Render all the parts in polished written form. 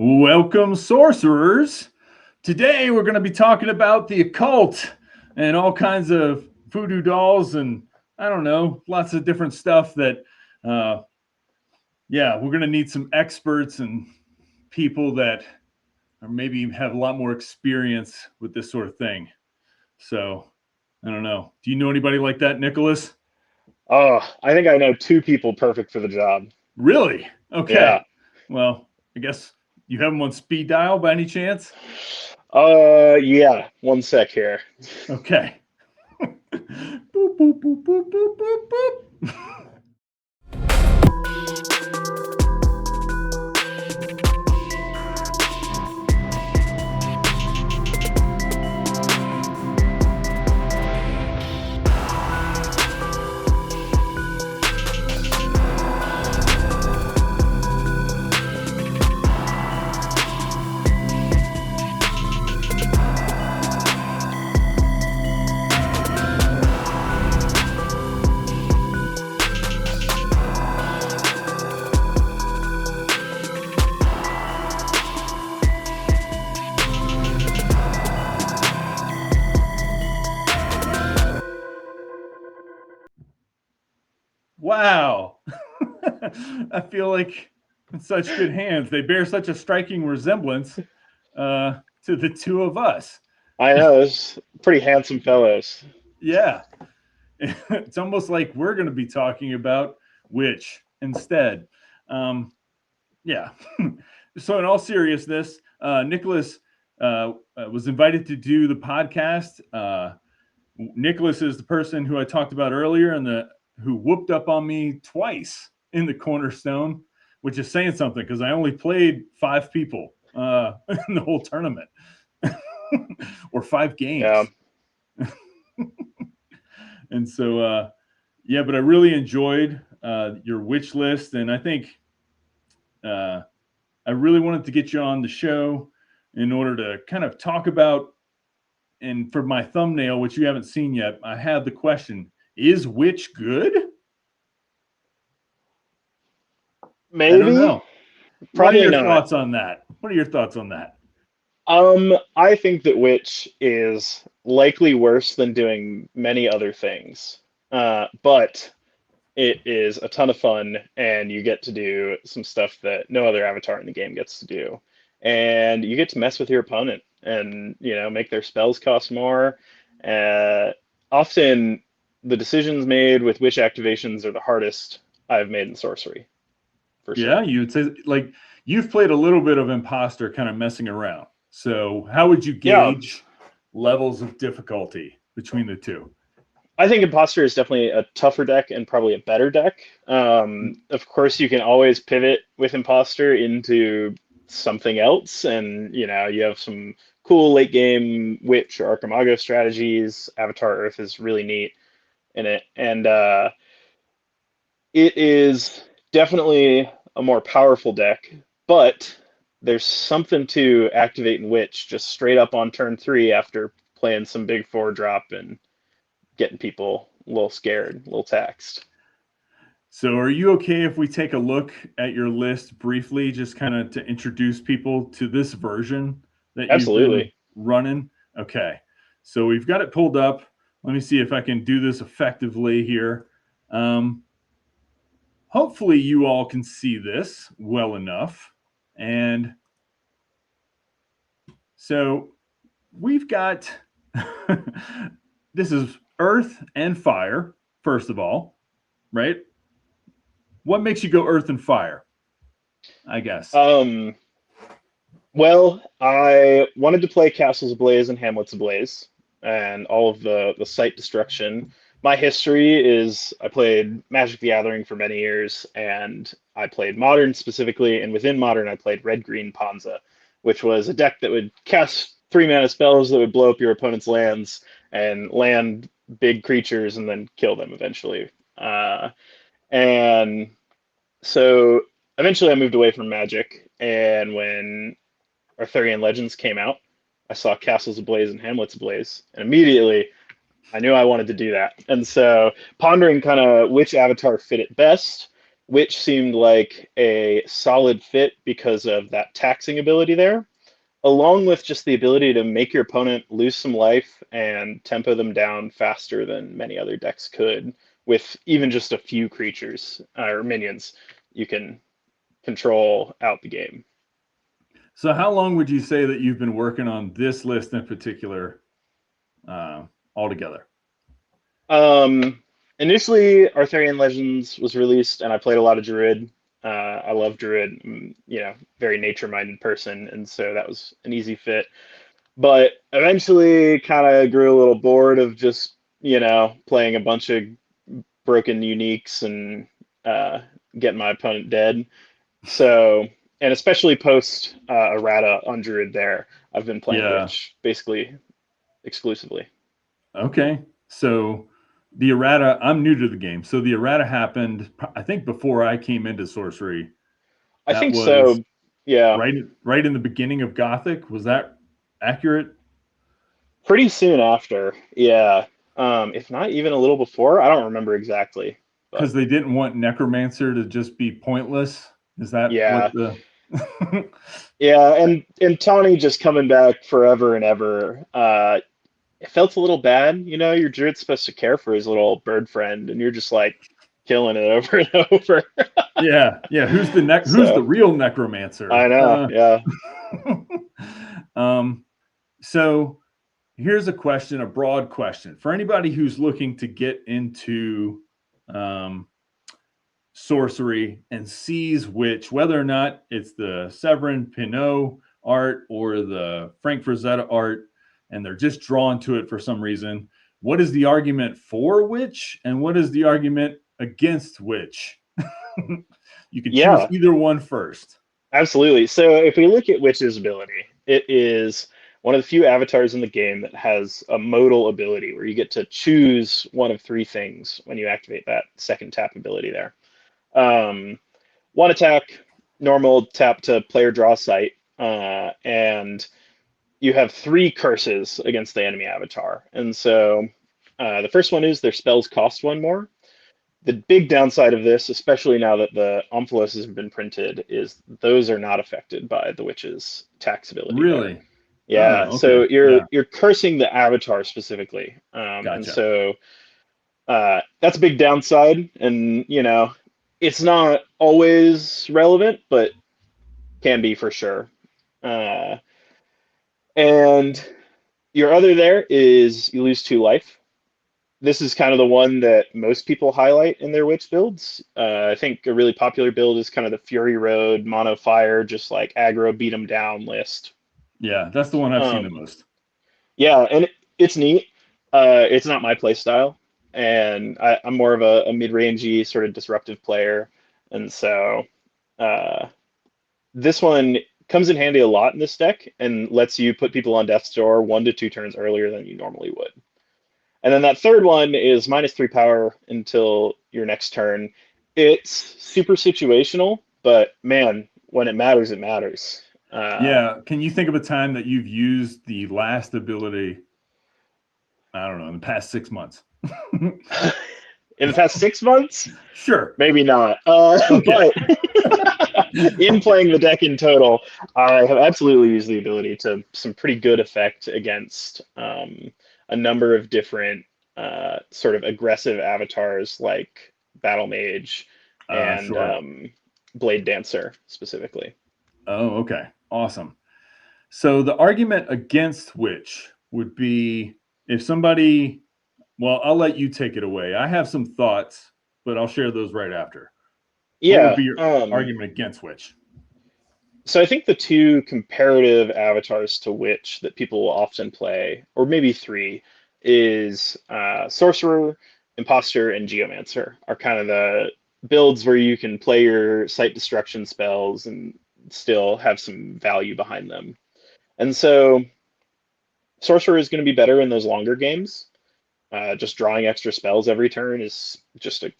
Welcome, sorcerers. Today we're going to be talking about the occult and all kinds of voodoo dolls and I don't know, lots of different stuff that, uh, we're going to need some experts and people that or maybe have a lot more experience with this sort of thing. So, I don't know. Do you know anybody like that, Nicholas? Oh, I think I know two people perfect for the job. Really? Okay. Yeah. Well, I guess you have them on speed dial by any chance? Yeah. One sec here. Okay. Boop, boop, boop, boop, boop, boop, boop. Wow. I feel like in such good hands. They bear such a striking resemblance to the two of us. I know, those pretty handsome fellows. Yeah. It's almost like we're going to be talking about which instead. Um, yeah. So, in all seriousness, Nicholas was invited to do the podcast. Nicholas is the person who I talked about earlier and who whooped up on me twice in the Cornerstone, which is saying something because I only played 5 people in the whole tournament or 5 games. Yeah. And so, but I really enjoyed your witch list, and I think I really wanted to get you on the show in order to kind of talk about. And for my thumbnail, which you haven't seen yet, I have the question: is witch good? I don't Maybe? know. What are Probably your not. thoughts on that? What are your thoughts on that? I think that Witch is likely worse than doing many other things. But it is a ton of fun, and you get to do some stuff that no other avatar in the game gets to do. And you get to mess with your opponent and, make their spells cost more. Uh, Often, the decisions made with witch activations are the hardest I've made in sorcery, for Yeah, sure. you would say like you've played a little bit of imposter kind of messing around. So how would you Yeah, gauge levels of difficulty between the two? I think Imposter is definitely a tougher deck and probably a better deck. Of course, you can always pivot with Imposter into something else, and you have some cool late game Witch or Archimago strategies. Avatar Earth is really neat in it, and it is definitely a more powerful deck. But there's something to activating Witch just straight up on turn 3 after playing some big 4 drop and getting people a little scared, a little taxed. So are you okay if we take a look at your list briefly, just kind of to introduce people to this version that you've been Absolutely. running? Okay. So we've got it pulled up. Let me see if I can do this effectively here. Um, Hopefully you all can see this well enough. And so we've got this is earth and fire, first of all, right? What makes you go earth and fire? I guess. Um, well, I wanted to play Castles Ablaze and Hamlets Ablaze and all of the site destruction. My history is I played Magic the Gathering for many years, and I played Modern specifically, and within Modern I played Red Green Ponza, which was a deck that would cast 3 mana spells that would blow up your opponent's lands and land big creatures and then kill them eventually. And so eventually I moved away from Magic, and when Arthurian Legends came out, I saw Castles Ablaze and Hamlets Ablaze, and immediately I knew I wanted to do that. And so pondering kind of which avatar fit it best, Witch seemed like a solid fit because of that taxing ability there, along with just the ability to make your opponent lose some life and tempo them down faster than many other decks could, with even just a few creatures or minions you can control out the game. So how long would you say that you've been working on this list in particular altogether? Initially, Arthurian Legends was released, and I played a lot of Druid. I love Druid, very nature-minded person, and so that was an easy fit. But eventually, kind of grew a little bored of just playing a bunch of broken uniques and getting my opponent dead. So, and especially post errata on Druid, I've been playing Witch basically exclusively. Okay, so the errata, I'm new to the game, so the errata happened, I think, before I came into Sorcery. I That think was so. Yeah. right in the beginning of Gothic. Was that accurate? Pretty soon after. Yeah. If not even a little before. I don't remember exactly. Because But they didn't want Necromancer to just be pointless. Is that what yeah. the? Yeah, and Tawny just coming back forever and ever. It felt a little bad, your druid's supposed to care for his little bird friend, and you're just like killing it over and over. Yeah, yeah. Who's the So real Necromancer? I know, yeah. So here's a question, a broad question for anybody who's looking to get into Sorcery and sees Witch, whether or not it's the Severin Pinot art or the Frank Frazetta art, and they're just drawn to it for some reason. What is the argument for Witch, and what is the argument against Witch? You can choose Yeah, either one first. absolutely. So if we look at Witch's ability, it is one of the few avatars in the game that has a modal ability where you get to choose one of three things when you activate that second tap ability there. Um, One attack, normal tap to player draw site, and you have three curses against the enemy avatar. And so the first one is their spells cost one more. The big downside of this, especially now that the Omphalosis have been printed, is those are not affected by the witch's tax ability there. Really? Yeah, Oh, okay. so you're Yeah. you're cursing the avatar specifically, and Gotcha. so that's a big downside. And it's not always relevant, but can be for sure. Uh, and your other there is you lose 2 life. This is kind of the one that most people highlight in their witch builds. I think a really popular build is kind of the Fury Road, Mono Fire, just like aggro, beat them down list. Yeah, that's the one I've seen the Um, most. yeah, and it's neat. It's not my play style, and I'm more of a mid-rangey sort of disruptive player, and so uh, this one comes in handy a lot in this deck and lets you put people on death's door 1 to 2 turns earlier than you normally would. And then that third one is -3 power until your next turn. It's super situational, but man, when it matters, it matters. Yeah. Can you think of a time that you've used the last ability? I don't know, in the past 6 months. In the past 6 months, Sure. maybe not. Okay. But in playing the deck in total, I have absolutely used the ability to some pretty good effect against a number of different sort of aggressive avatars like Battle Mage and Sure. Blade Dancer specifically. Oh, okay. Awesome. So the argument against Witch would be if somebody, well, I'll let you take it away. I have some thoughts, but I'll share those right after. What would Yeah. be your argument against Witch? So I think the two comparative avatars to Witch that people will often play, or maybe three, is Sorcerer, Imposter, and Geomancer are kind of the builds where you can play your site destruction spells and still have some value behind them. And so Sorcerer is going to be better in those longer games. Just drawing extra spells every turn is just an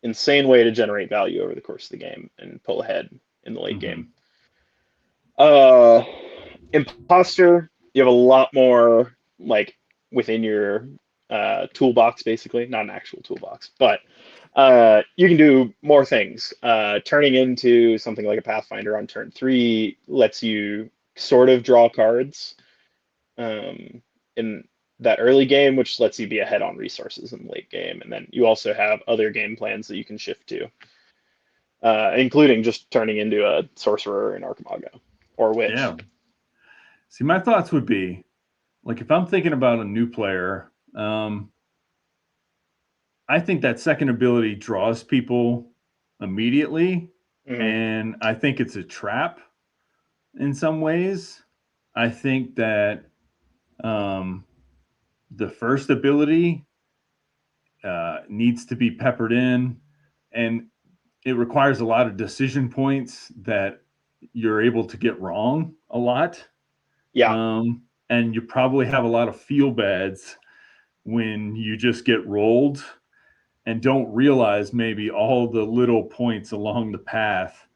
insane way to generate value over the course of the game and pull ahead in the late game. Uh, Imposter, you have a lot more like within your toolbox, basically, not an actual toolbox, but You can do more things. Turning into something like a Pathfinder on turn 3 lets you sort of draw cards in that early game, which lets you be ahead on resources in the late game. And then you also have other game plans that you can shift to, including just turning into a sorcerer in Archimago or witch. Yeah. See, my thoughts would be like if I'm thinking about a new player, I think that second ability draws people immediately, Mm-hmm. and I think it's a trap in some ways. I think that the first ability needs to be peppered in, and it requires a lot of decision points that you're able to get wrong a lot. Yeah. And you probably have a lot of feel bads when you just get rolled and don't realize maybe all the little points along the path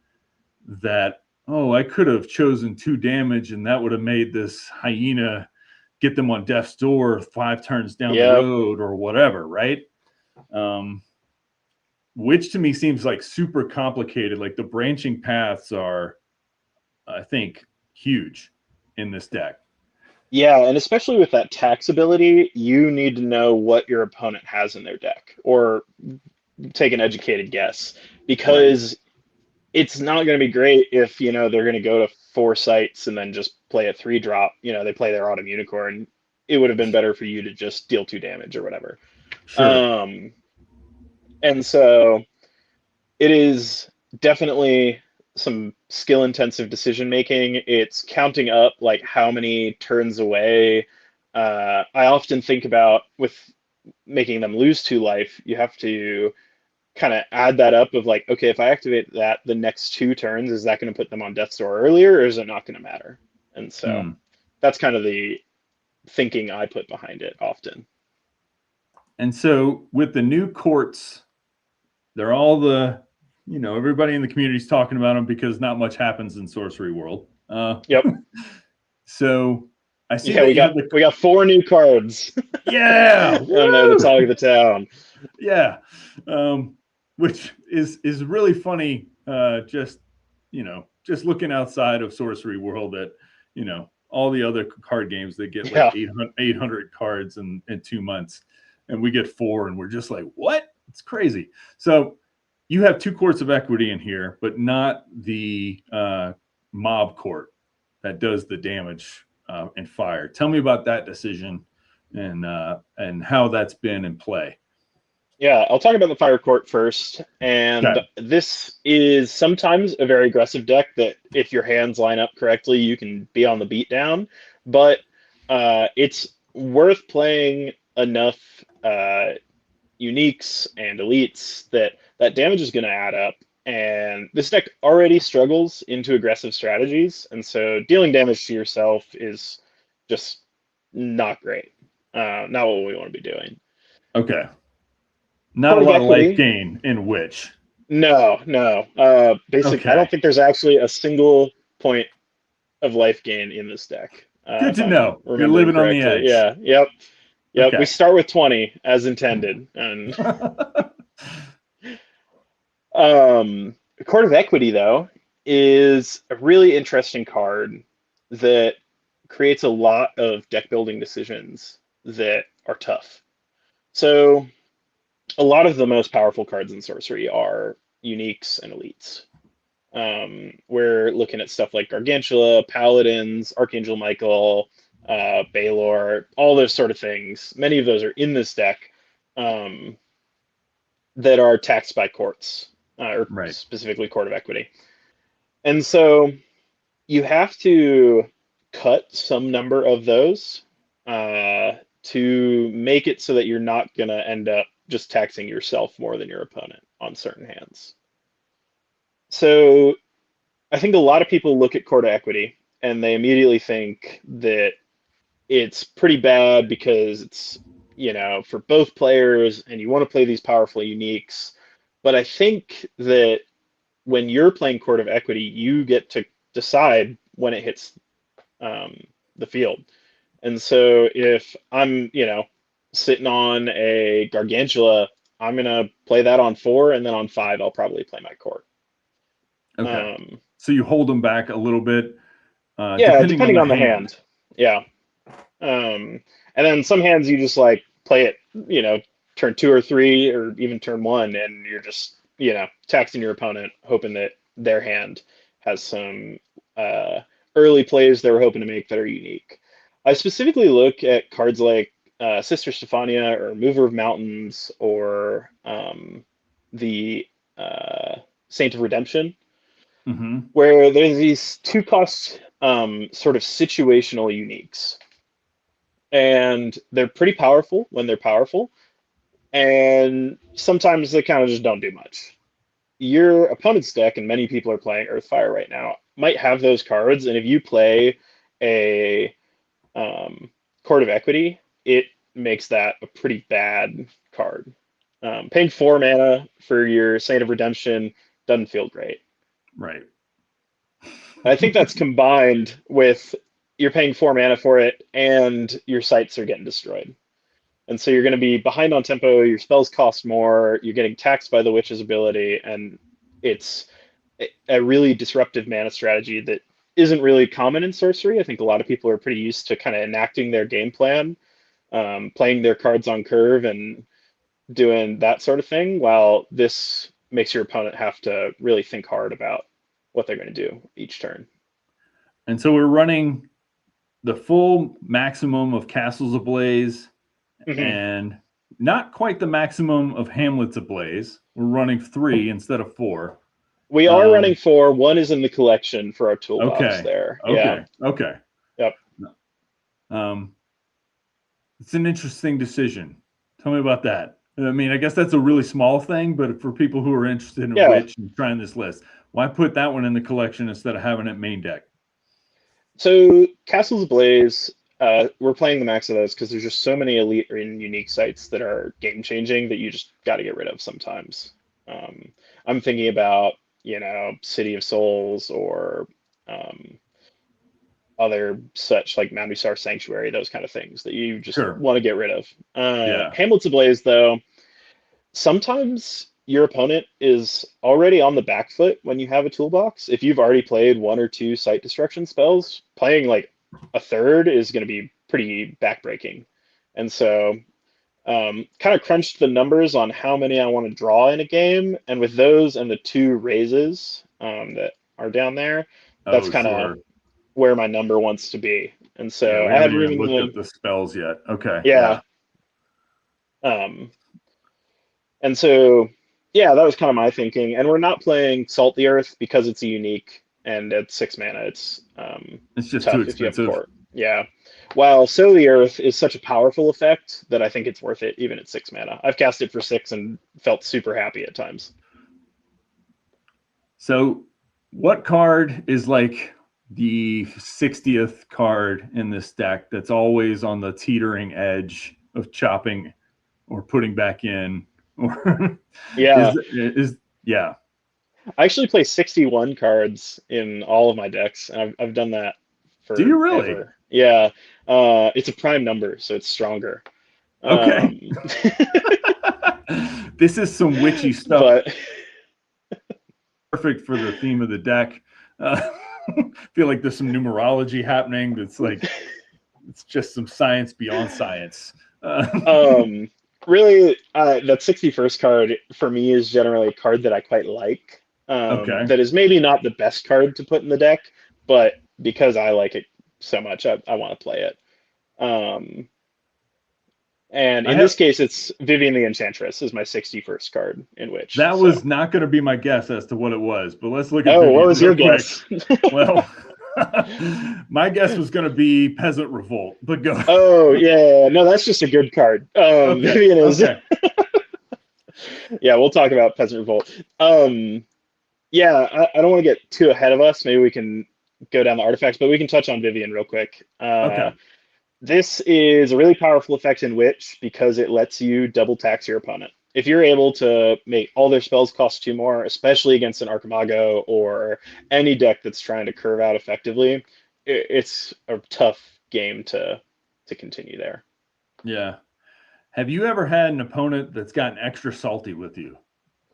that, oh, I could have chosen 2 damage and that would have made this hyena get them on death's door 5 turns down the Yep. road or whatever, right? Which to me seems like super complicated. Like the branching paths are, I think, huge in this deck. Yeah, and especially with that tax ability, you need to know what your opponent has in their deck, or take an educated guess, Right. because it's not going to be great if they're going to go to 4 sites and then just play a 3-drop. They play their Autumn Unicorn. It would have been better for you to just deal 2 damage or whatever. Sure. And so it is definitely some skill intensive decision making. It's counting up like how many turns away. I often think about with making them lose 2 life, you have to kind of add that up of like, okay, if I activate that the next 2 turns, is that going to put them on death's door earlier, or is it not going to matter? And so Hmm. that's kind of the thinking I put behind it often. And so with the new courts, they're all everybody in the community is talking about them because not much happens in Sorcery World. Yep. So I see Yeah, that we you got have the, we got 4 new cards. yeah, And they're the woo! talk of the town. Yeah, which is really funny. Just looking outside of Sorcery World at all the other card games that get like Yeah. 800 cards in 2 months, and we get 4, and we're just like, what? It's crazy. So you have 2 courts of equity in here, but not the mob court that does the damage and fire. Tell me about that decision and how that's been in play. Yeah, I'll talk about the Fire Court first. And Okay. this is sometimes a very aggressive deck that, if your hands line up correctly, you can be on the beatdown. But it's worth playing enough uniques and elites that damage is going to add up. And this deck already struggles into aggressive strategies. And so dealing damage to yourself is just not great. Not what we want to be doing. Okay. Not a Court of lot of life Equity. gain in which. No, no. I don't Okay. think there's actually a single point of life gain in this deck, Good if to I'm know. You're remembering living on the correctly. edge. Yeah, yep, yep. We Okay. start with 20 as intended, and Court of Equity though is a really interesting card that creates a lot of deck building decisions that are tough. So a lot of the most powerful cards in Sorcery are uniques and elites. We're looking at stuff like Gargantula, Paladins, Archangel Michael, Baylor, all those sort of things. Many of those are in this deck um, that are taxed by courts, or Right. specifically Court of Equity. And so you have to cut some number of those to make it so that you're not going to end up just taxing yourself more than your opponent on certain hands. So I think a lot of people look at Court of Equity and they immediately think that it's pretty bad because it's, for both players and you want to play these powerful uniques. But I think that when you're playing Court of Equity, you get to decide when it hits um, the field. And so if I'm, sitting on a Gargantula, I'm gonna play that on 4, and then on 5 I'll probably play my core. Okay. So you hold them back a little bit, Yeah, depending on depending the on the hand. hand. Yeah. And then some hands you just like play it, turn 2 or 3 or even turn 1, and you're just, taxing your opponent, hoping that their hand has some early plays they were hoping to make that are unique. I specifically look at cards like Sister Stephania or Mover of Mountains or the Saint of Redemption, Mm-hmm. where there's these 2-cost sort of situational uniques, and they're pretty powerful when they're powerful, and sometimes they kind of just don't do much. Your opponent's deck, and many people are playing Earthfire right now, might have those cards, and if you play a Court of Equity, it makes that a pretty bad card. Paying 4 mana for your Saint of Redemption doesn't feel great. Right. I think that's combined with you're paying 4 mana for it, and your sites are getting destroyed. And so you're going to be behind on tempo, your spells cost more, you're getting taxed by the witch's ability, and it's a really disruptive mana strategy that isn't really common in sorcery. I think a lot of people are pretty used to kind of enacting their game plan, playing their cards on curve, and doing that sort of thing, while this makes your opponent have to really think hard about what they're going to do each turn. And so we're running the full maximum of Castles Ablaze Mm-hmm. and not quite the maximum of Hamlets Ablaze. We're running 3 instead of 4. We are running 4. 1 is in the collection for our toolbox Okay. there. Okay. Yeah. Okay. Yep. It's an interesting decision. Tell me about that. I mean, I guess that's a really small thing, but for people who are interested in Yeah. Witch and trying this list, why put that one in the collection instead of having it main deck? So Castles Ablaze, we're playing the max of those because there's just so many elite and unique sites that are game changing that you just got to get rid of sometimes. I'm thinking about, City of Souls or other such like Manusar Sanctuary, those kind of things that you just Sure. want to get rid of. Yeah. Hamlets Ablaze, though, sometimes your opponent is already on the back foot when you have a toolbox. If you've already played 1 or 2 site destruction spells, playing like a third is going to be pretty backbreaking. And so, kind of crunched the numbers on how many I want to draw in a game, and with those and the 2 raises that are down there, that's Oh, kind of sure. where my number wants to be. And Yeah, so we I had haven't room even in looked the at the spells yet. Okay. yeah. Yeah. And so, yeah, that was kind of my thinking. And we're not playing Salt the Earth because it's a unique, and at 6 mana, it's It's just too tough if you have expensive. court. Yeah. While Sow the Earth is such a powerful effect that I think it's worth it even at 6 mana. I've cast it for 6 and felt super happy at times. So, what card is like the 60th card in this deck that's always on the teetering edge of chopping or putting back in? Or Yeah. is yeah. I actually play 61 cards in all of my decks. And I've done that Do you really? forever. Yeah. It's a prime number, so it's stronger. Okay. This is some witchy stuff. But Perfect for the theme of the deck. Feel like there's some numerology happening. That's like it's just some science beyond science. really, that 61st card for me is generally a card that I quite like. Okay. That is maybe not the best card to put in the deck, but because I like it so much, I want to play it. And I in have this case, it's Vivian the Enchantress is my 61st card in which. that So, was not going to be my guess as to what it was, but let's look at oh, what Vivian was real your quick. guess? Well, my guess was going to be Peasant Revolt, but go. Oh yeah, no, that's just a good card. Okay. Vivian is. Okay. Yeah, we'll talk about Peasant Revolt. Yeah, I don't want to get too ahead of us. Maybe we can go down the artifacts, but we can touch on Vivian real quick. Okay. This is a really powerful effect in Witch because it lets you double tax your opponent. If you're able to make all their spells cost 2 more, especially against an Archimago or any deck that's trying to curve out effectively, it's a tough game to continue there. Yeah. Have you ever had an opponent that's gotten extra salty with you?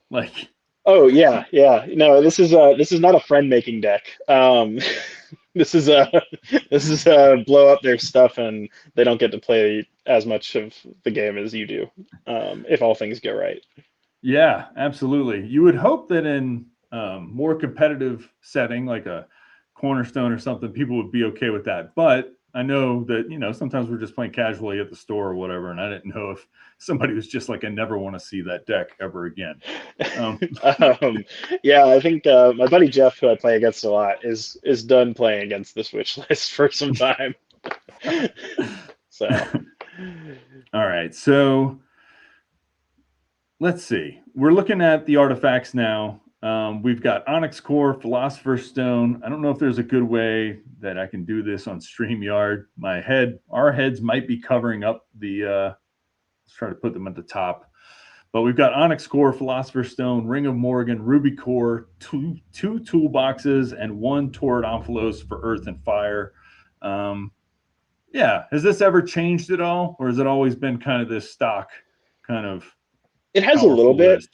Like, Oh yeah, yeah. No, this is not a friend making deck. This is a this is a blow up their stuff and they don't get to play as much of the game as you do. If all things go right. yeah, absolutely. You would hope that in more competitive setting, like a cornerstone or something, people would be okay with that. But I know that, sometimes we're just playing casually at the store or whatever. And I didn't know if somebody was just like, I never want to see that deck ever again. um, yeah, I think my buddy Jeff, who I play against a lot, is done playing against the Switch list for some time. So, All right. So let's see. We're looking at the artifacts now. We've got Onyx Core, Philosopher's Stone. I don't know if there's a good way that I can do this on StreamYard. Our heads might be covering up the, let's try to put them at the top. But we've got Onyx Core, Philosopher's Stone, Ring of Morgan, Ruby Core, two toolboxes, and one Torrid Omphalos for Earth and Fire. Yeah. Has this ever changed at all? Or has it always been kind of this stock kind of it has a little powerful bit. list?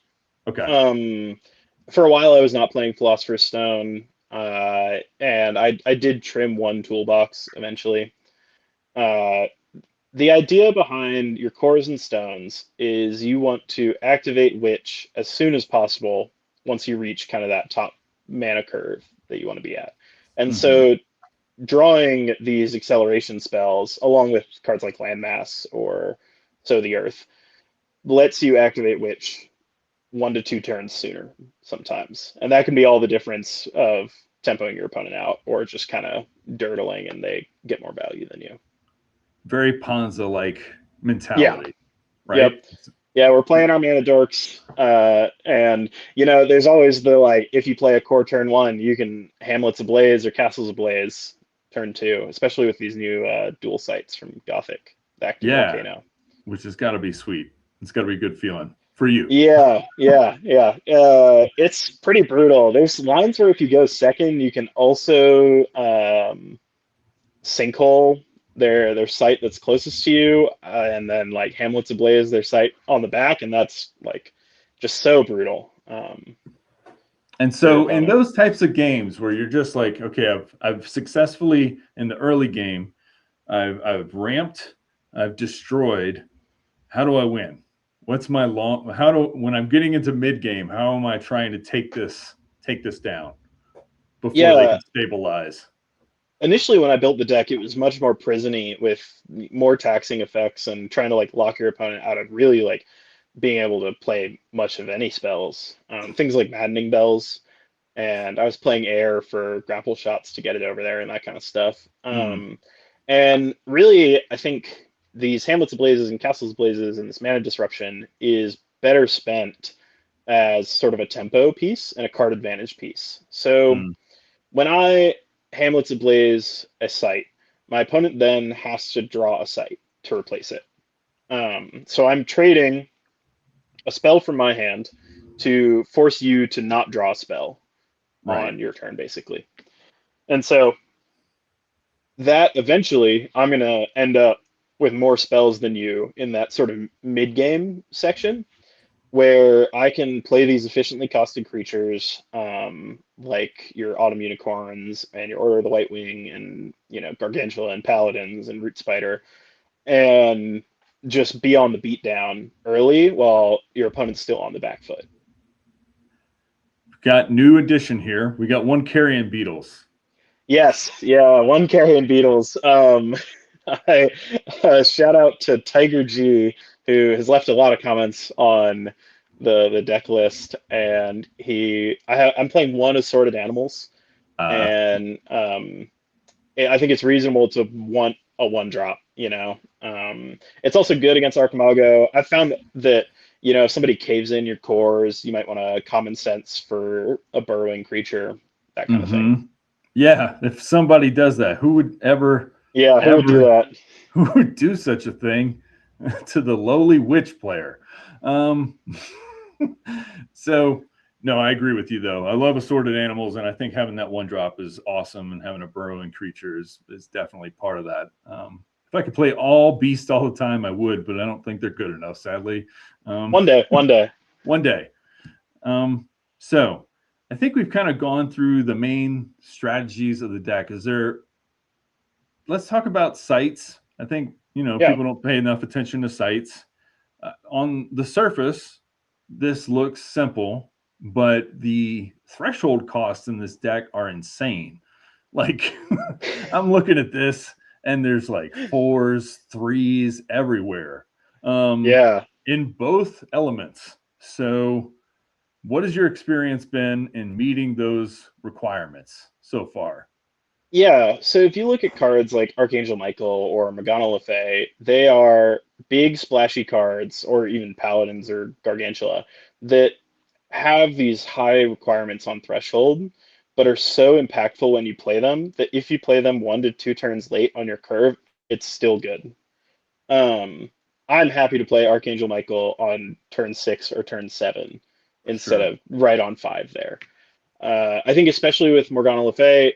Okay. For a while, I was not playing Philosopher's Stone, and I did trim one toolbox eventually. Uh, the idea behind your cores and stones is you want to activate Witch as soon as possible once you reach kind of that top mana curve that you want to be at. And so drawing these acceleration spells, along with cards like Landmass or Sow the Earth, lets you activate Witch 1 to 2 turns sooner sometimes. And that can be all the difference of tempoing your opponent out or just kind of dirtling and they get more value than you. Very Ponza-like Yeah. mentality, right? Yep. Yeah, we're playing our mana dorks, and there's always the like, if you play a core turn 1, you can Hamlets Ablaze or Castles Ablaze turn 2, especially with these new dual sites from Gothic, the active volcano. Which has got to be sweet. It's got to be a good feeling for you. Yeah. It's pretty brutal. There's lines where if you go second, you can also sinkhole their site that's closest to you, and then like Hamlet's Ablaze, their site on the back, and that's like just so brutal. And so in those types of games where you're just like, okay, I've successfully in the early game, I've ramped, I've destroyed. How do I win? What's my when I'm getting into mid game, how am I trying to take this down before they can stabilize? Initially, when I built the deck, it was much more prison-y with more taxing effects and trying to like lock your opponent out of really like being able to play much of any spells. Things like Maddening Bells, and I was playing air for grapple shots to get it over there and that kind of stuff. And really, I think these Hamlets Blazes and Castles Blazes and this mana disruption is better spent as sort of a tempo piece and a card advantage piece. So when I Hamlets Ablaze a site, my opponent then has to draw a site to replace it. So I'm trading a spell from my hand to force you to not draw a spell on your turn, basically. And so that eventually I'm going to end up with more spells than you in that sort of mid-game section, where I can play these efficiently costed creatures, like your Autumn Unicorns and your Order of the White Wing and, Gargantula and Paladins and Root Spider, and just be on the beatdown early while your opponent's still on the back foot. Got new addition here. We got one Carrion Beetles. Yes, yeah, one Carrion Beetles. I shout out to Tiger G, who has left a lot of comments on the deck list, and I'm playing one Assorted Animals, and I think it's reasonable to want a 1-drop. It's also good against Archimago. I found that if somebody caves in your cores, you might want to common sense for a burrowing creature, that kind of thing. Yeah, if somebody does that, who would ever? Yeah, who would do that? Who would do such a thing to the lowly witch player? So, no, I agree with you, though. I love Assorted Animals, and I think having that 1-drop is awesome, and having a burrowing creature is definitely part of that. If if I could play all beast all the time, I would, but I don't think they're good enough, sadly. One day. One day. So I think we've kind of gone through the main strategies of the deck. Let's talk about sites. I think, people don't pay enough attention to sites. On the surface, this looks simple, but the threshold costs in this deck are insane. Like, I'm looking at this, and there's like 4s, 3s everywhere. In both elements. So what has your experience been in meeting those requirements so far? Yeah, so if you look at cards like Archangel Michael or Morgana Le Fay, they are big splashy cards, or even Paladins or Gargantula, that have these high requirements on threshold, but are so impactful when you play them that if you play them 1 to 2 turns late on your curve, it's still good. I'm happy to play Archangel Michael on turn 6 or turn 7 instead of right on 5 there. I think especially with Morgana Le Fay,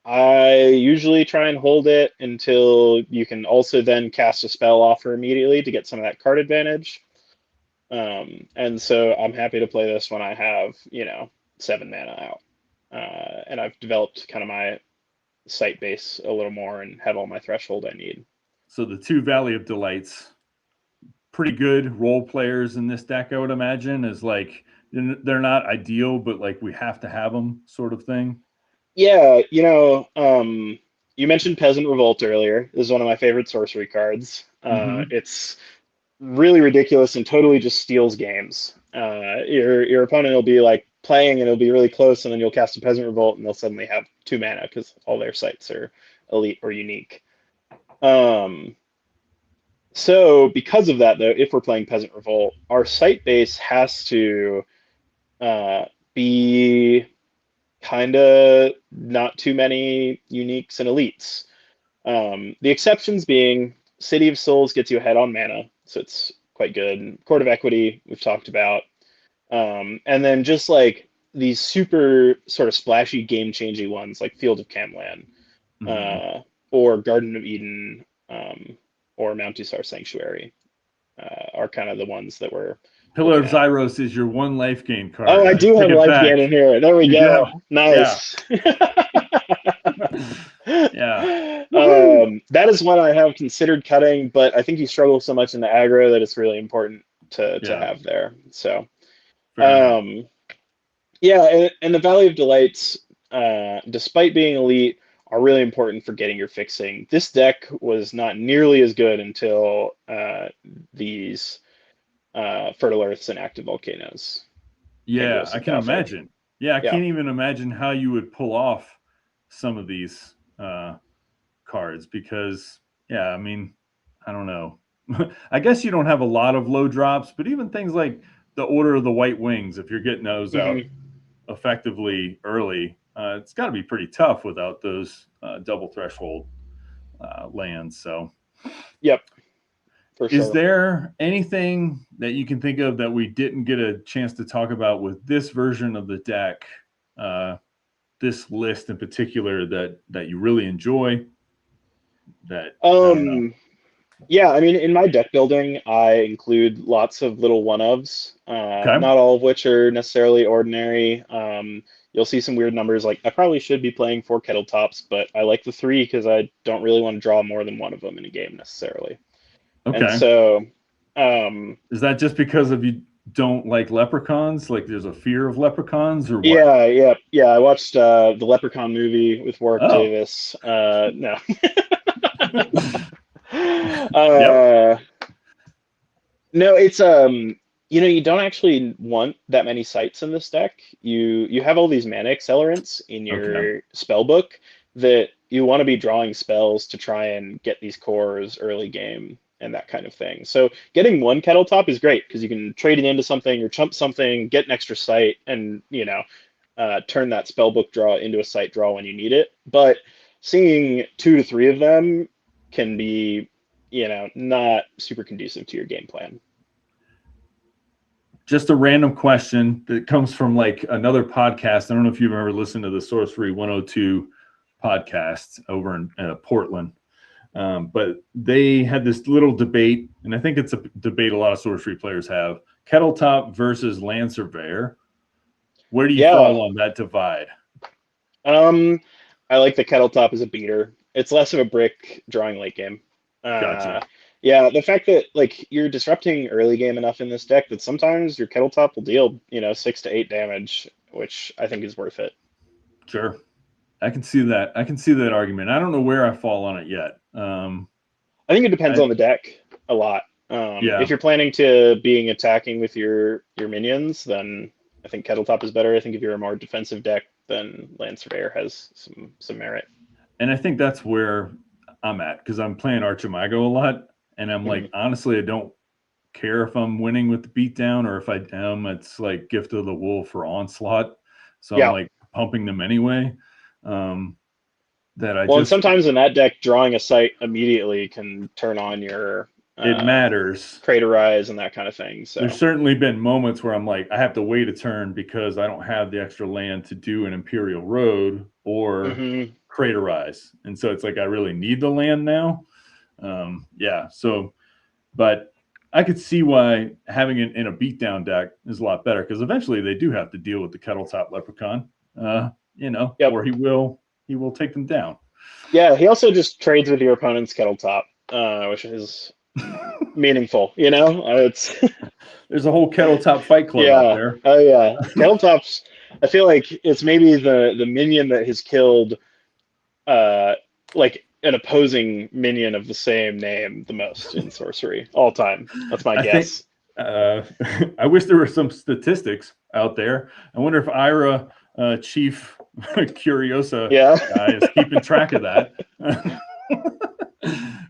I usually try and hold it until you can also then cast a spell off her immediately to get some of that card advantage. And so I'm happy to play this when I have, 7 mana out. And I've developed kind of my site base a little more and have all my threshold I need. So the 2 Valley of Delights, pretty good role players in this deck, I would imagine, is like, they're not ideal, but like we have to have them sort of thing. Yeah, you mentioned Peasant Revolt earlier. This is one of my favorite sorcery cards. It's really ridiculous and totally just steals games. Your opponent will be like playing and it'll be really close, and then you'll cast a Peasant Revolt and they'll suddenly have 2 mana because all their sites are elite or unique. So because of that, though, if we're playing Peasant Revolt, our site base has to be kind of not too many uniques and elites. The exceptions being City of Souls gets you ahead on mana, so it's quite good. Court of Equity, we've talked about. And then just like these super sort of splashy game-changing ones like Field of Camlan, or Garden of Eden, or Mount Dusar Sanctuary are kind of the ones that we're Pillar of Zyros is your 1 life gain card. Oh, I do have life gain in here. There we go. Nice. Yeah. That is one I have considered cutting, but I think you struggle so much in the aggro that it's really important to have there. So, yeah, and the Valley of Delights, despite being elite, are really important for getting your fixing. This deck was not nearly as good until these Fertile Earths and Active Volcanoes. Yeah, I can imagine. Yeah, I can't even imagine how you would pull off some of these cards because, I mean, I don't know. I guess you don't have a lot of low drops, but even things like the Order of the White Wings, if you're getting those out effectively early, it's got to be pretty tough without those double threshold lands. So, yep. Is there anything that you can think of that we didn't get a chance to talk about with this version of the deck, this list in particular, that you really enjoy? Yeah, I mean, in my deck building, I include lots of little one-ofs, not all of which are necessarily ordinary. You'll see some weird numbers, like I probably should be playing 4 Kettle Tops, but I like the 3 because I don't really want to draw more than one of them in a game necessarily. Okay. And so, is that just because of you don't like leprechauns? Like there's a fear of leprechauns, or what? Yeah. I watched the Leprechaun movie with Warwick Davis. No. No, it's you don't actually want that many sites in this deck. You have all these mana accelerants in your spell book that you want to be drawing spells to try and get these cores early game and that kind of thing. So getting 1 Kettle Top is great because you can trade it into something or chump something, get an extra site, and turn that spell book draw into a site draw when you need it. But seeing 2 to 3 of them can be, not super conducive to your game plan. Just a random question that comes from like another podcast. I don't know if you've ever listened to the Sorcery 102 podcast over in Portland. But they had this little debate, and I think it's a debate a lot of sorcery players have: kettle top versus land surveyor. Where do you Yeah. fall on that divide? I like the kettle top as a beater. It's less of a brick drawing late game. Gotcha. Yeah, the fact that like you're disrupting early game enough in this deck that sometimes your kettle top will deal, 6 to 8 damage, which I think is worth it. Sure. I can see that. I can see that argument. I don't know where I fall on it yet. I think it depends on the deck a lot. Yeah. If you're planning to being attacking with your minions, then I think kettle top is better. I think if you're a more defensive deck, then land surveyor has some merit. And I think that's where I'm at because I'm playing Archimago a lot. And I'm like, honestly, I don't care if I'm winning with the beatdown or if I am. It's like Gift of the Wolf or Onslaught. So Yeah. I'm like pumping them anyway. That I Well, and just, sometimes in that deck, drawing a site immediately can turn on your it matters. craterize and that kind of thing. So There's certainly been moments where I'm like, I have to wait a turn because I don't have the extra land to do an Imperial Road or craterize. And so it's like, I really need the land now. Yeah. So, but I could see why having it in a beatdown deck is a lot better because eventually they do have to deal with the kettle top leprechaun, Yep. or he will take them down. Yeah, he also just trades with your opponent's kettle top, which is meaningful. It's There's a whole kettle top fight club out yeah. there. Oh yeah, kettle tops. I feel like it's maybe the minion that has killed like an opposing minion of the same name the most in sorcery all time. That's my I think guess. I wish there were some statistics out there. I wonder if Ira Chief Curiosa guy is keeping track of that.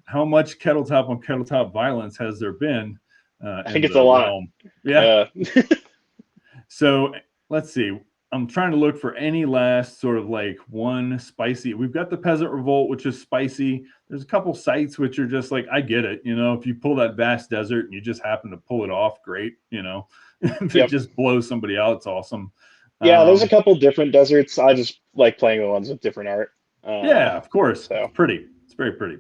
How much kettle top on kettle top violence has there been I in think it's a the lot. realm? Yeah. So let's see. I'm trying to look for any last sort of like one spicy. We've got the Peasant Revolt, which is spicy. There's a couple sites which are just like, I get it. If you pull that vast desert and you just happen to pull it off, great. If it just blows somebody out, it's awesome. Yeah, there's a couple different deserts. I just like playing the ones with different art. Yeah, of course. So. It's pretty. It's very pretty.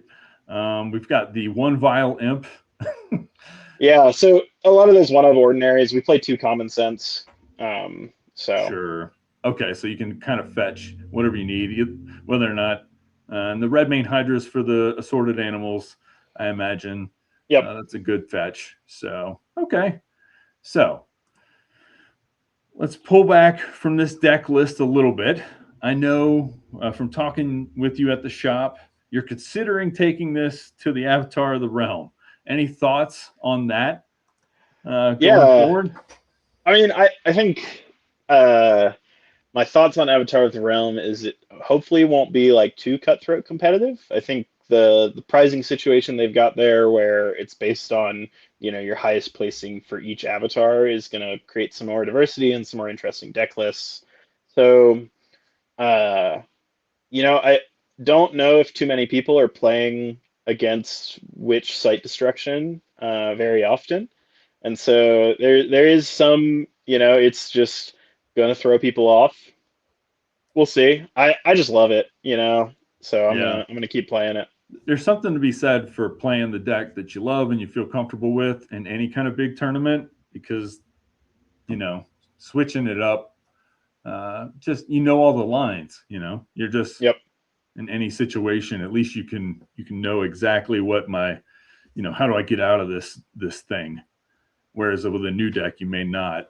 We've got the one vile imp. Yeah, so a lot of those one of ordinaries, we play 2 common sense. So Sure. Okay, so you can kind of fetch whatever you need, whether or not. And the red main hydras for the assorted animals, I imagine. Yep. That's a good fetch. So, okay. So, let's pull back from this deck list a little bit. I know from talking with you at the shop, you're considering taking this to the Avatar of the Realm. Any thoughts on that going forward? I mean, I think my thoughts on Avatar of the Realm is it hopefully won't be like too cutthroat competitive. I think the prizing situation they've got there where it's based on your highest placing for each avatar is going to create some more diversity and some more interesting deck lists. So I don't know if too many people are playing against witch site destruction very often, and so there is some it's just gonna throw people off. We'll see. I just love it, so I'm gonna keep playing it. There's something to be said for playing the deck that you love and you feel comfortable with in any kind of big tournament because switching it up, just all the lines. You're just in any situation. At least you can know exactly what my how do I get out of this thing. Whereas with a new deck, you may not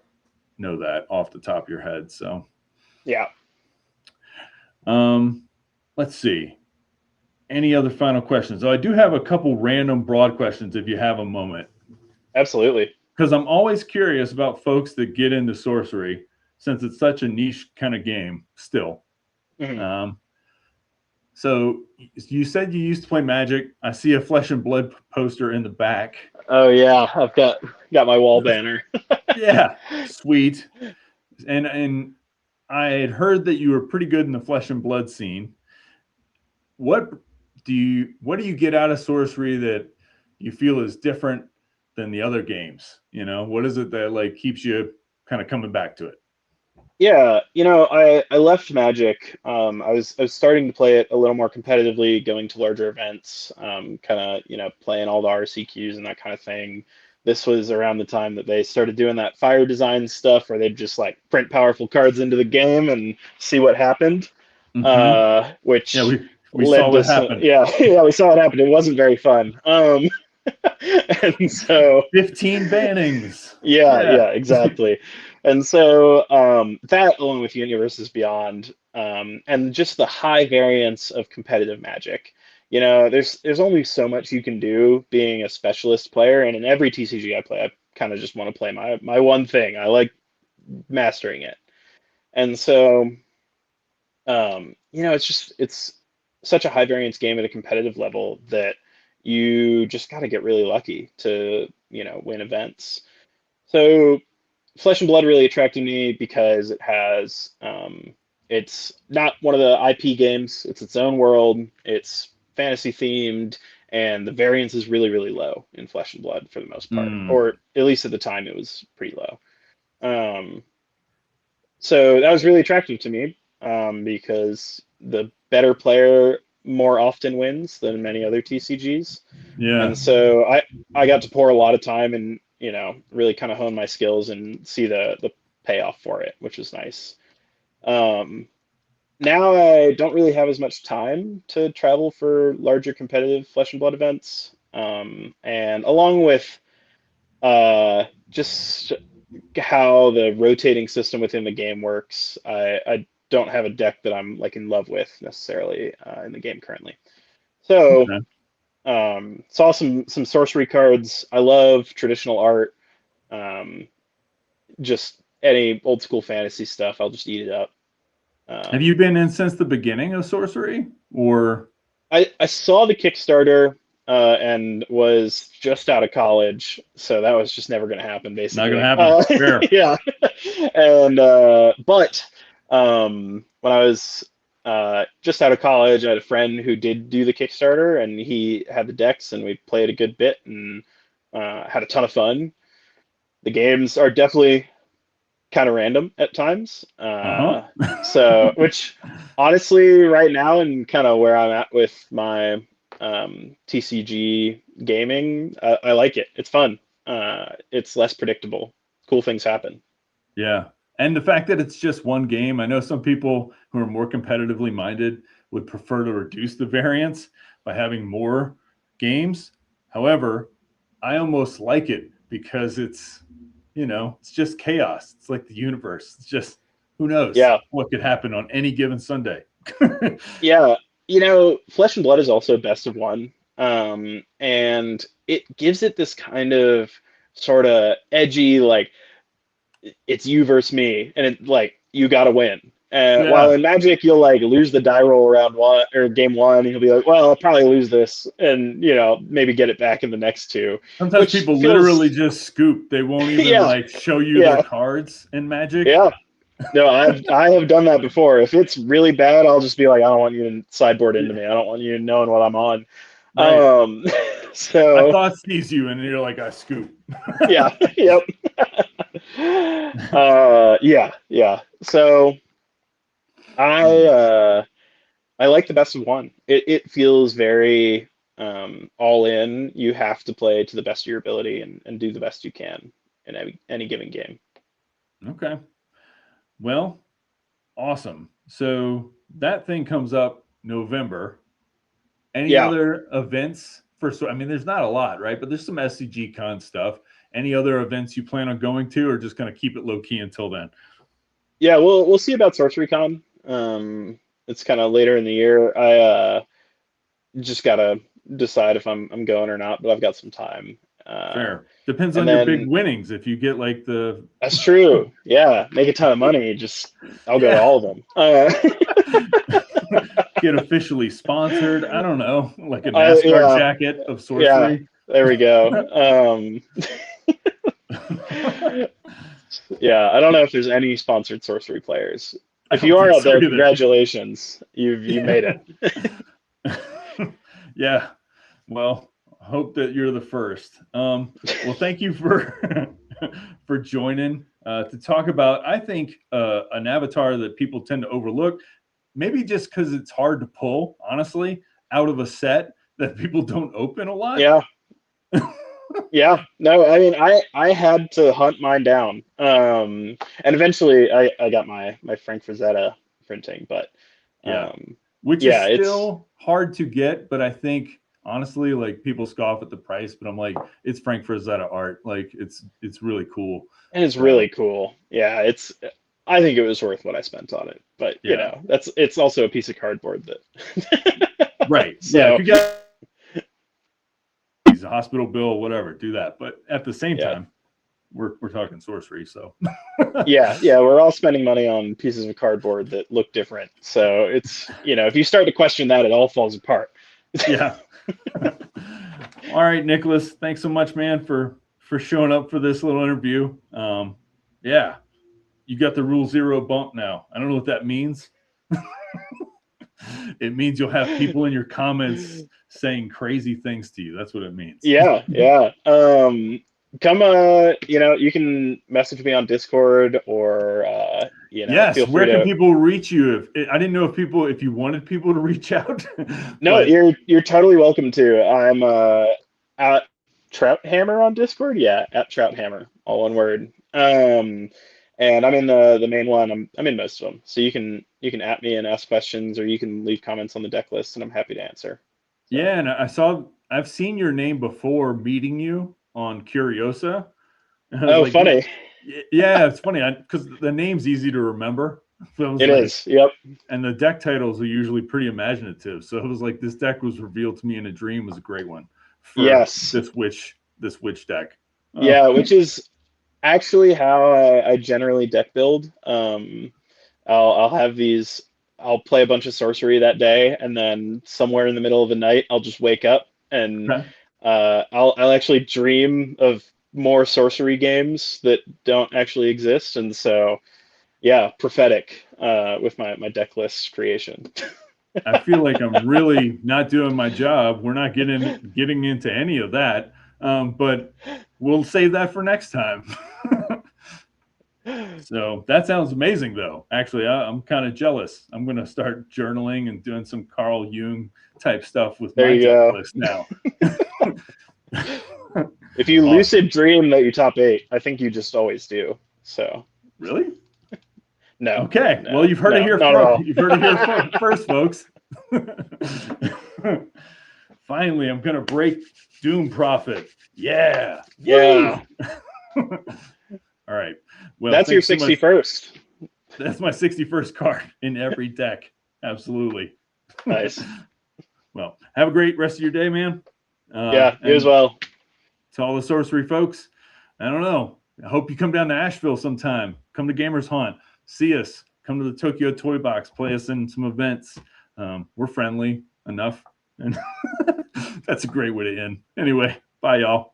know that off the top of your head. So yeah. Let's see. Any other final questions? Oh, I do have a couple random broad questions if you have a moment. Absolutely. Because I'm always curious about folks that get into sorcery since it's such a niche kind of game still. So you said you used to play Magic. I see a Flesh and Blood poster in the back. Oh yeah, I've got my wall banner. Yeah, sweet. And I had heard that you were pretty good in the Flesh and Blood scene. What do you get out of sorcery that you feel is different than the other games? What is it that like keeps you kind of coming back to it? Yeah, I left Magic. I was starting to play it a little more competitively, going to larger events, kind of playing all the RCQs and that kind of thing. This was around the time that they started doing that fire design stuff, where they'd just like print powerful cards into the game and see what happened, Hmm. Yeah, which we saw led to what some, happened. yeah, yeah, we saw it happen. It wasn't very fun. And so 15 bannings. yeah, Yeah. yeah, exactly. And so that, along with Universes Beyond, and just the high variance of competitive Magic, there's only so much you can do being a specialist player, and in every TCG I play, I kind of just want to play my one thing. I like mastering it, and so it's such a high variance game at a competitive level that you just got to get really lucky to win events. So Flesh and Blood really attracted me because it's not one of the IP games. It's its own world. It's fantasy themed, and the variance is really, really low in Flesh and Blood for the most part, Mm, or at least at the time it was pretty low. Um, so that was really attractive to me, because the better player more often wins than many other TCGs. yeah. And so I got to pour a lot of time and really kind of hone my skills and see the payoff for it, which was nice. Um, Now I don't really have as much time to travel for larger competitive Flesh and Blood events, and along with just how the rotating system within the game works, I don't have a deck that I'm like in love with necessarily in the game currently. So Okay. saw some sorcery cards. I love traditional art. Um, just any old school fantasy stuff. I'll just eat it up. Have you Um, been in since the beginning of sorcery, or I saw the Kickstarter and was just out of college, so that was just never going to happen, not gonna basically. happen? Fair. Yeah, and but when I was just out of college, I had a friend who did do the Kickstarter, and he had the decks, and we played a good bit and had a ton of fun. The games are definitely kind of random at times. Uh-huh. So, which honestly, right now, and kind of where I'm at with my TCG gaming, I like it. It's fun. It's less predictable. Cool things happen. Yeah. And the fact that it's just one game, I know some people who are more competitively minded would prefer to reduce the variance by having more games. However, I almost like it because it's just chaos. It's like the universe. It's just who knows Yeah, what could happen on any given Sunday. yeah. Flesh and Blood is also best of one, and it gives it this kind of sort of edgy, like it's you versus me, and it like you got to win. While Yeah. in Magic, you'll like lose the die roll round one or game one, and you'll be like, "Well, I'll probably lose this," and maybe get it back in the next two, Sometimes which people literally feels, just scoop. They won't even yeah, like show you their yeah, cards in Magic. yeah. No, I have done that before. If it's really bad, I'll just be like, "I don't want you to sideboard into Yeah, me. I don't want you knowing what I'm on." right. Um, I so thought sees you and you're like, I scoop. yeah, yep. Yeah, yeah. So I Hmm. I like the best of one. It feels very all in. You have to play to the best of your ability and do the best you can in any given game. Okay. Well, awesome. So that thing comes up November. Any Yeah, other events for I mean, there's not a lot, right? But there's some SCG con stuff. Any other events you plan on going to, or just gonna keep it low key until then? yeah. We'll see about Sorcery Con. It's kind of later in the year. I just gotta decide if I'm going or not, but I've got some time. Fair. Depends And on your big then winnings. If you get like the that's true. Yeah, make a ton of money. Just I'll go to yeah. all of them. Get officially sponsored. I don't know, like a I NASCAR yeah, jacket of yeah. sorcery. There we go. Yeah, I don't know if there's any sponsored sorcery players. I If don't you are think out so there, either. congratulations. You made Yeah. it. Yeah. Well, hope that you're the first. Well, thank you for for joining. to talk about, I think, an avatar that people tend to overlook, maybe just because it's hard to pull, honestly, out of a set that people don't open a lot. Yeah. Yeah, no, I mean, I had to hunt mine down, and eventually I got my Frank Frazetta printing, but Yeah. um, Which is yeah, it's still hard to get, but I think honestly, like people scoff at the price, but I'm like, it's Frank Frazetta art. Like it's really cool. and it's So really cool. Yeah, it's I think it was worth what I spent on it, but you yeah. know, it's also a piece of cardboard that Right. Yeah. If so you got a hospital bill, whatever, do that. But at the same yeah. time, we're talking sorcery. So Yeah, yeah, we're all spending money on pieces of cardboard that look different. So it's, you know, if you start to question that, it all falls apart. yeah. All right, Nicholas. Thanks so much, man, for showing up for this little interview. Yeah, you got the Rule Zero bump now. I don't know what that means. It means you'll have people in your comments saying crazy things to you. That's what it means. Yeah, yeah. Come, you know, you can message me on Discord or, you know, Yes. feel free Where can to. people reach you? If I didn't know if you wanted people to reach out, No, but you're totally welcome to. I'm at Trout Hammer on Discord. Yeah, at Trout Hammer, all one word. And I'm in the main one. I'm in most of them. So you can at me and ask questions, or you can leave comments on the deck list, and I'm happy to answer. So yeah, and I've seen your name before meeting you on Curiosa. And I was oh, like, funny. yeah, it's funny because the name's easy to remember. So I was It like, is. Yep. and the deck titles are usually pretty imaginative. So it was like this deck was revealed to me in a dream was a great one for Yes. this witch deck. Yeah, which is actually how I generally deck build. I'll have these. I'll play a bunch of sorcery that day, and then somewhere in the middle of the night, I'll just wake up and Okay. I'll actually dream of more sorcery games that don't actually exist, and so yeah, prophetic with my deck list creation. I feel like I'm really not doing my job. We're not getting into any of that, but we'll save that for next time. So that sounds amazing, though. Actually, I'm kind of jealous. I'm going to start journaling and doing some Carl Jung type stuff with There my you deck go. list now. If you Awesome. lucid dream that you top eight, I think you just always do. So Really? no, Okay. Well, no, you've heard it no, here. not at all. You've heard it here first, folks. Finally, I'm going to break Doom Prophet. Yeah. Woo! Yeah, All right. Well, that's your thanks so much. 61st. That's my 61st card in every deck. Absolutely. Nice. Well, have a great rest of your day, man. Yeah, you as And well. to all the sorcery folks, I don't know. I hope you come down to Asheville sometime. Come to Gamers Haunt. See us. Come to the Tokyo Toy Box. Play us in some events. We're friendly enough. And that's a great way to end. Anyway, bye, y'all.